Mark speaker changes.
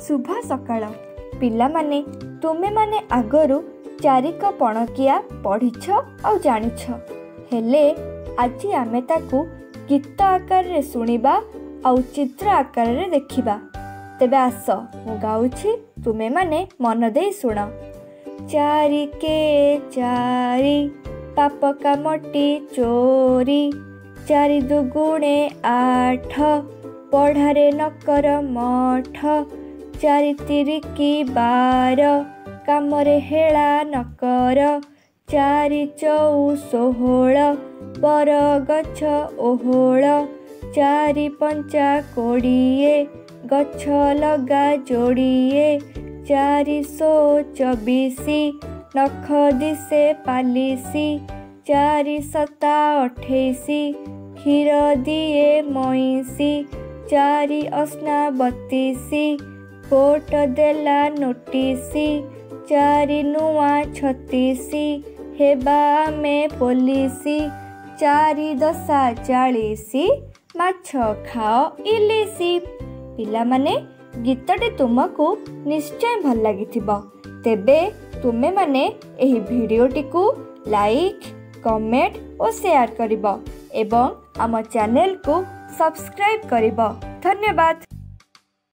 Speaker 1: शुभ सकाळ पिला माने तुमे माने आगरु चारिक पणकिया पढ़िछ आ जानिछ हेले आज आमे ताकू गीत आकार रे सुनिबा आ चित्र आकार रे देखिबा। तेबे आस मु गाउछि तुमे माने मन देई सुण। चारि के चारि पाप कामटी चोरी चारि दुगुणे आठ पढ़ारे नकर मठ चारि तिरिकी बार कामरे हेला नकर चारि चौ षोहळ बर गछ ओहोळ चारि पंचा कोड़िए गछ लगा जोड़िए चारि सौ चौबीसी नख दिसे पालिसी चारि सता अठेइसी क्षीर दिए मईसी चारि अस्ना बत्तीसी कोट देला नोटिसी चारि नुआ छत्तीसी हेबा में पोलिसी चारि दशा चालीसी माछ खाओ इलिसी। पिला माने गीतटी तुमको निश्चय भल लागिथिबो। तेबे तुमे माने एही भिडियोटी को लाइक कमेंट और शेयर करिबो एवं आम चैनल को सब्सक्राइब करिबो। धन्यवाद।